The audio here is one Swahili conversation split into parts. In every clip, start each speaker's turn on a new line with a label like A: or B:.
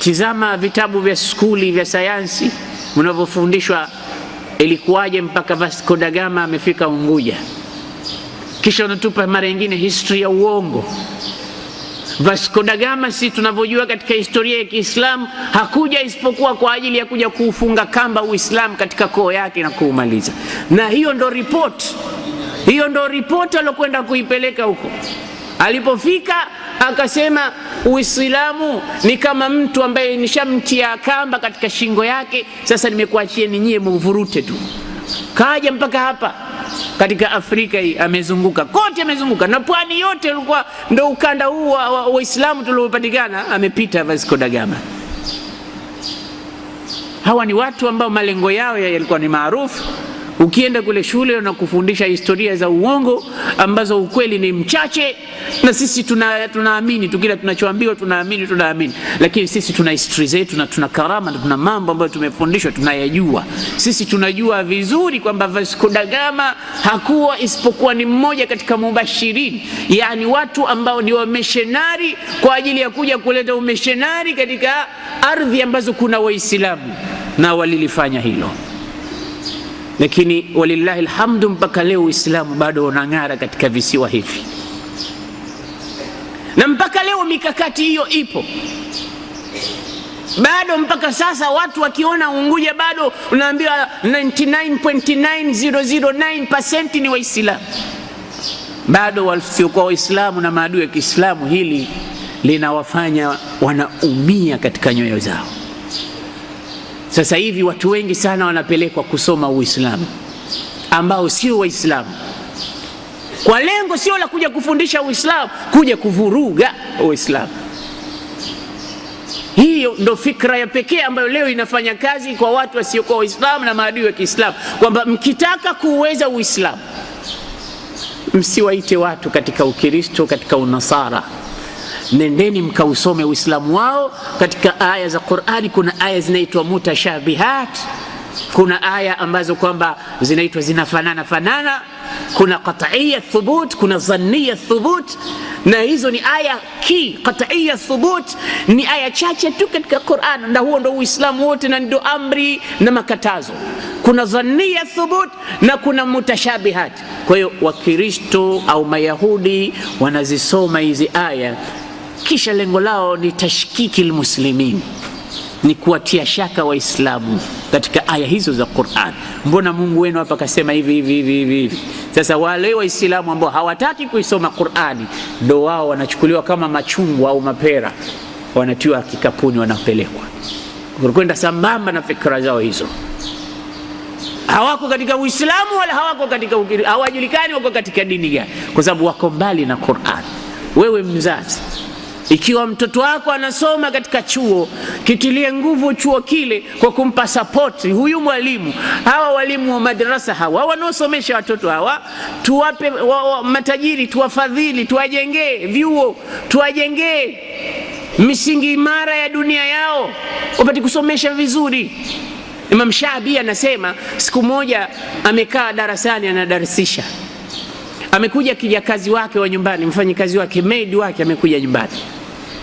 A: Tizama vitabu vya skuli vya sayansi mnavyofundishwa ilikuwaje mpaka Vasco da Gama amefika Unguja. Kisha unatupa mara nyingine history ya uongo. Vasco da Gama si tunavyojua katika historia ya Kiislamu hakuja isipokuwa kwa ajili ya kuja kuufunga kamba Uislamu katika koo yake na kuumaliza. Na hiyo ndo report alokwenda kuipeleka huko. Alipofika akasema Uislamu ni kama mtu ambaye nishamtia kamba katika shingo yake, sasa nimekuachieni nyie mvurute tu. Kaja mpaka hapa katika Afrika hii, amezunguka kote, amezunguka na pwani yote ilikuwa ndio ukanda huu wa Uislamu tuliopatikana, amepita Vasco da Gama. Hawa ni watu ambao malengo yao yalikuwa ni maarufu. Ukienda kule shule na kufundisha historia za uongo ambazo ukweli ni mchache, na sisi tunaamini tu kila tunachoambiwa, tunaamini. Lakini sisi tuna history zetu na tuna karama na tuna mambo ambayo tumefundishwa tunayajua. Sisi tunajua vizuri kwamba Vasco da Gama hakuwa isipokuwa ni mmoja katika mubashirin, yani watu ambao ni wamishonari kwa ajili ya kuja kuleta umishonari katika ardhi ambazo kuna Waislamu, na walilifanya hilo. Lakini walillahi alhamdu mpaka leo Uislamu bado unang'ara katika visiwa hivi. Na mpaka leo mikakati hiyo ipo. Bado mpaka sasa watu wakiona Unguja bado unaambiwa 99.9009% ni Waislamu. Bado wasiokuwa Waislamu na maadui ya Kiislamu, hili linawafanya wanaumia katika nyoyo zao. Sasa hivi watu wengi sana wanapelekwa kusoma Uislamu ambao sio Waislamu, kwa lengo sio la kuja kufundisha Uislamu, kuja kuvuruga Uislamu. Hiyo ndo fikra ya pekee ambayo leo inafanya kazi kwa watu wasiokuwa Waislamu na maadui wa Kiislamu, kwamba mkitaka kuweza Uislamu msiwaite watu katika Ukristo, katika Unasara. Nendeni mkausome Uislamu wao. Katika aya za Qur'ani kuna aya zinaitwa mutashabihat, kuna aya ambazo kwamba zinaitwa zinafanana, kuna qat'iyya thubut, kuna dhanniya thubut. Na hizo ni aya qat'iyya thubut ni aya chache tu katika Qur'an, na huo ndio Uislamu wote, na ndio amri na makatazo. Kuna dhanniya thubut na kuna mutashabihat. Kwa hiyo Wakristo au Mayahudi wanazisoma hizi aya, kisha lengo lao ni tashkiki almuslimin, ni kuwatia shaka Waislamu katika aya hizo za Qur'an. Mbona Mungu wenu hapa kasema hivi? Sasa wale Waislamu ambao hawataki kuisoma Qur'ani ndio wao wanachukuliwa kama machungwa au mapera, wanatiwa kikapuni, wanapelekwa kwenda sambamba na fikra zao hizo. Hawako katika Uislamu wala hawako katika Ukristo, hawajulikani wako katika dini gani, kwa sababu wako mbali na Qur'an. Wewe mzazi, ikiwa mtoto wako anasoma katika chuo, kitilie nguvu chuo kile kwa kumpa support huyu mwalimu. Hawa walimu wa madrasa hawa wanaosomesha watoto hawa, tuwape matajiri, tuwafadhili, tuwajengee vyuo, tuwajengee misingi imara ya dunia yao, wapate kusomesha vizuri. Imam Shabi anasema siku moja amekaa darasani anadarsisha, amekuja kijakazi wake wa nyumbani, mfanyikazi wake, maid wake, amekuja nyumbani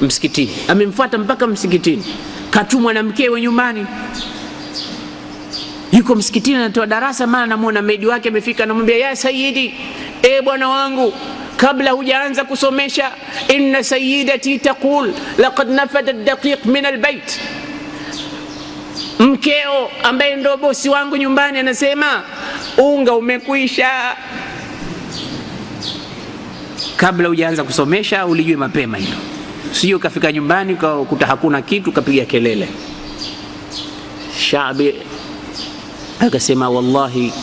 A: msikitini, amemfuata mpaka msikitini, katumwa na mkewe nyumbani. Yuko msikitini anatoa darasa, maana anamuona maid wake amefika, anamwambia ya sayyidi, bwana wangu, kabla hujaanza kusomesha, inna sayyidati taqul laqad nafada ad-daqiq min al-bayt. Mkeo ambaye ndo bosi wangu nyumbani anasema unga umekwisha. Kabla hujaanza kusomesha ulijue mapema hilo, sio kafika nyumbani ukakuta hakuna kitu kapiga kelele. Shabi akasema wallahi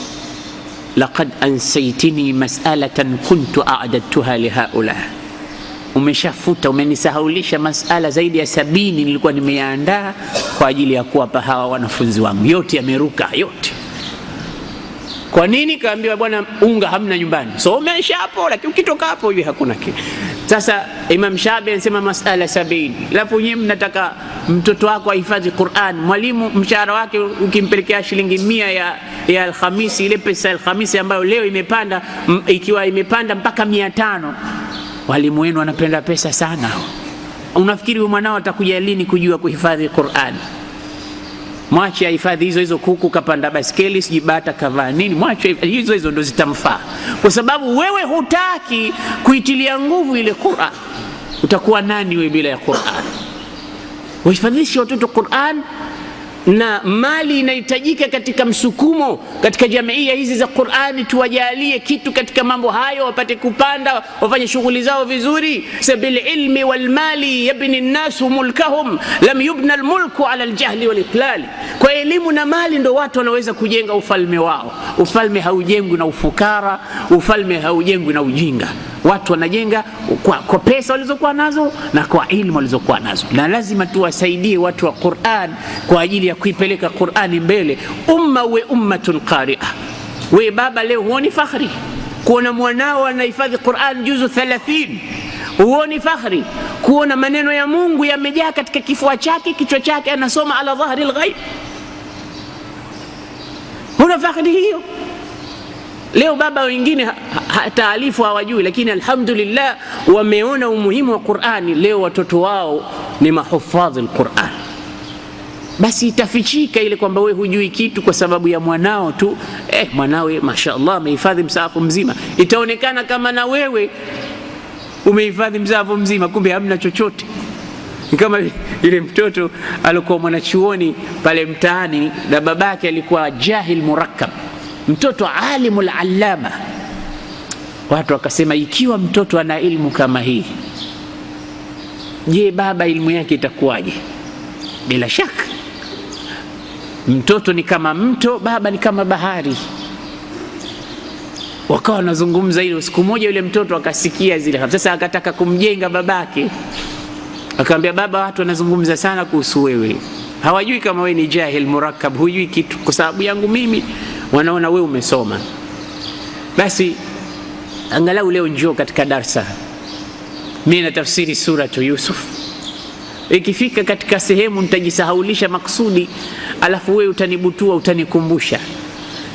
A: laqad ansaytini mas'alatan kuntu a'dadtuha li haula. Umeshafuta, umenisahaulisha masala zaidi ya 70 nilikuwa nimeandaa kwa ajili ya kuwapa hawa wanafunzi wangu, yote yameruka yote. Kwa nini? Kaambiwa bwana unga hamna nyumbani, somesha hapo, lakini ukitoka hapo hivi hakuna kitu. Sasa Imam Shabi anasema masala 70, alafu nyinyi mnataka mtoto wako ahifadhi Qur'an. Mwalimu mshahara wake ukimpelekea shilingi 100 ya Alhamisi, ile pesa Alhamisi ambayo leo imepanda, ikiwa imepanda mpaka 500. Walimu wenu wanapenda pesa sana. Unafikiri mwanao atakuja lini kujua kuhifadhi Qur'an? Mwache ahifadhi hizo kuku kapanda baskeli sijibata kavaa nini, mwache hizo ndo zitamfaa, kwa sababu wewe hutaki kuitilia nguvu ile Qur'an. Utakuwa nani wewe bila ya Qur'an? Wahifadhishe watoto Qur'an, na mali inahitajika katika msukumo katika jamii hizi za Qur'ani. Tuwajalie kitu katika mambo hayo, wapate kupanda, wafanye shughuli zao vizuri. Sabil ilmi wal mali yabni an-nasu mulkahum lam yubna al-mulku ala al-jahli wal iqlal. Kwa elimu na mali ndo watu wanaweza kujenga ufalme wao. Ufalme haujengwi na ufukara, ufalme haujengwi na ujinga. Watu wanajenga kwa pesa walizokuwa nazo na kwa elimu walizokuwa nazo, na lazima tuwasaidie watu wa Qur'an kwa ajili ya kuipeleka Qur'ani mbele. Uwe ummatun qari'ah. Wewe baba leo huoni fakhri kuona mwanao anahifadhi Qur'an juzu 30? Huoni fakhri kuona maneno ya Mungu yamejaa katika kifua chake, kichwa chake, anasoma ala dhahri al-ghaib? Huna fakhri hiyo? Leo baba wengine taalifu hawajui, lakini alhamdulillah wameona umuhimu wa Qur'ani. Leo watoto wao ni mahufadhi al-Qur'an. Basi itafichika ile kwamba wewe hujui kitu kwa sababu ya mwanao tu. Mwanawe mashaallah amehifadhi msahafu mzima, itaonekana kama na wewe umehifadhi msahafu mzima, kumbe hamna chochote. Kama ile mtoto alikuwa mwanachuoni pale mtaani na babake alikuwa jahil murakkab, mtoto alimul allama. Watu wakasema ikiwa mtoto ana ilmu kama hii, je, baba ilmu yake itakuwaje? Bila shaka mtoto ni kama mto, baba ni kama bahari. Wakawa wanazungumza hilo. Siku moja yule mtoto akasikia zile, sasa akataka kumjenga babake, akamwambia baba, watu wanazungumza sana kuhusu wewe, hawajui kama wewe ni jahil murakkab, hujui kitu. Kwa sababu yangu mimi wanaona wewe umesoma. Basi angalau leo njoo katika darsa, mimi na tafsiri suratu Yusuf. Ikifika katika sehemu nitajisahaulisha maksudi, alafu wewe utanibutua, utanikumbusha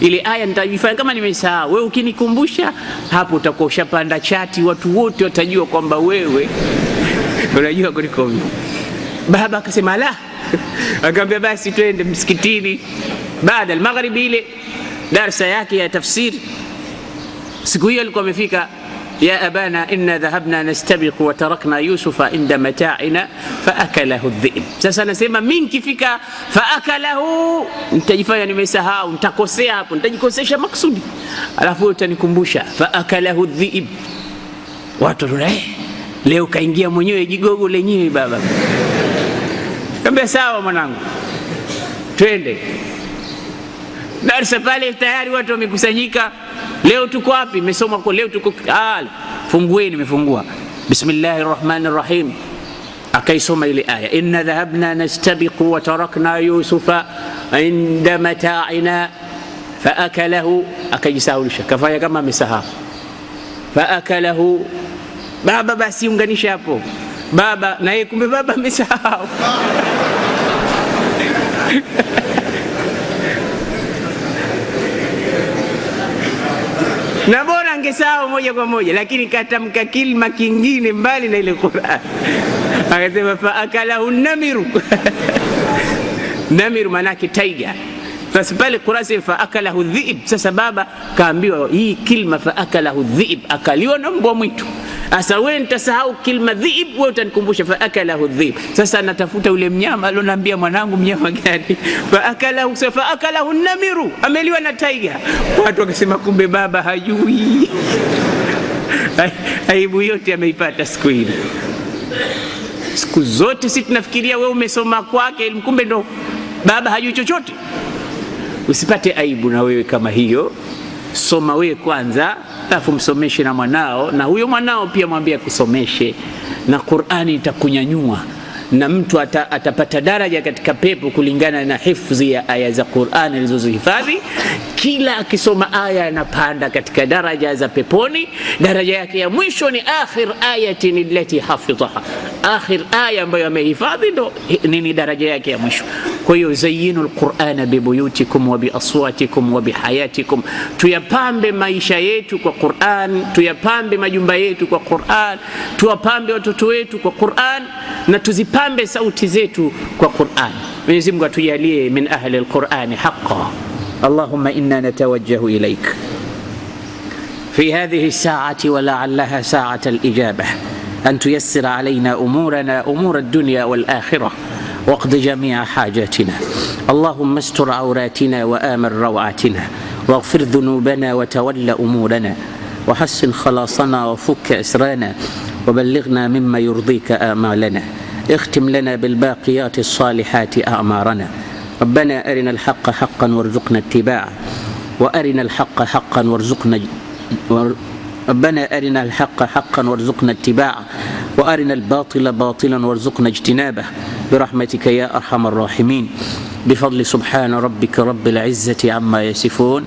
A: ile aya, nitajifanya kama nimesahau. Wewe ukinikumbusha hapo utakuwa ushapanda chati, watu wote watajua kwamba wewe unajua kuliko mimi. Baba akasema la, akamwambia basi twende msikitini baada al-maghribi, ile darasa yake ya tafsiri. Siku hiyo alikuwa amefika, ya abana inna dhahabna nastabiqu wa tarakna yusufa inda mata'ina faakalahu adh-dhi'b. Sasa anasema mimi nikifika faakalahu nitajifanya nimesahau, nitakosea hapo, nitajikosesha maksudi, alafu utanikumbusha faakalahu adh-dhi'b. Watu leo kaingia mwenyewe jigogo lenyewe baba. Kambia sawa mwanangu, twende darasa. Pale tayari watu wamekusanyika. Leo tuko wapi? Nimesoma kwa leo tuko fungueni, nimefungua. Bismillahir Rahmanir Rahim. Akaisoma ile aya, inna dhahabna nastabiqu wa tarakna yusufa inda mata'ina faakalahu. Akajisahaulisha, kafanya kama amesahau. Faakalahu. Baba basi unganisha hapo. Baba na yeye kumbe baba amesahau. Na bora angesahau moja kwa moja, lakini katamka kilima kingine mbali na ile Qur'an. Akasema faakalahu namiru. Namiru manake taiga. Sasa pale Qur'an sema faakalahu dhi'b. Sasa baba kaambiwa hii kilima faakalahu dhi'b, akaliwa na mbwa mwitu. Sasa wewe nitasahau kilima dhi'b, wewe utanikumbusha faakalahu dhi'b. Sasa natafuta ule mnyama alionambia mwanangu, mnyama gani? Faakalahu namiru, ameliwa na taiga. Watu wakasema kumbe baba hajui. Aibu yote ameipata siku ile. Siku zote sisi tunafikiria wewe umesoma kwake, kumbe ndo baba hajui chochote. Usipate aibu na wewe kama hiyo. Soma wewe kwanza, alafu msomeshe na mwanao, na huyo mwanao pia mwambie kusomeshe, na Qur'ani itakunyanyua, na mtu atapata daraja katika pepo kulingana na hifadhi ya aya za Qur'ani alizohifadhi. Kila akisoma aya anapanda katika daraja za peponi. Daraja yake ya mwisho ni akhir ayatin allati hafidhaha. akhir aya ambayo amehifadhi ndo nini daraja yake ya mwisho. Kwa hiyo zayyinul Qur'ana bibuyutikum wa biaswatikum wa bihayatikum, tuyapambe maisha yetu kwa Qur'an, tuyapambe majumba yetu kwa Qur'an, tuwapambe watoto wetu kwa Qur'an, na tuzipambe sauti zetu kwa Qur'an. Mwenyezi Mungu atujalie min ahli al-Qur'ani haqqan. Allahumma inna natawajjahu ilayk في هذه الساعة ولعلها ساعة الإجابة أن تيسر علينا أمورنا، أمور الدنيا والآخرة، واقض جميع حاجاتنا. اللهم استر عوراتنا وآمن روعاتنا، واغفر ذنوبنا وتول أمورنا، وحسن خلاصنا وفك أسرانا، وبلغنا مما يرضيك آمالنا. اختم لنا بالباقيات الصالحات أعمارنا. ربنا أرنا الحق حقا وارزقنا اتباعه، وأرنا الحق حقا وارزقنا ربنا أرنا الحق حقا وارزقنا اتباعه، وأرنا الباطل باطلا وارزقنا اجتنابه، برحمتك يا أرحم الراحمين. بفضل سبحان ربك رب العزة عما يصفون،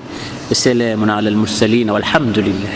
A: وسلام على المرسلين، والحمد لله.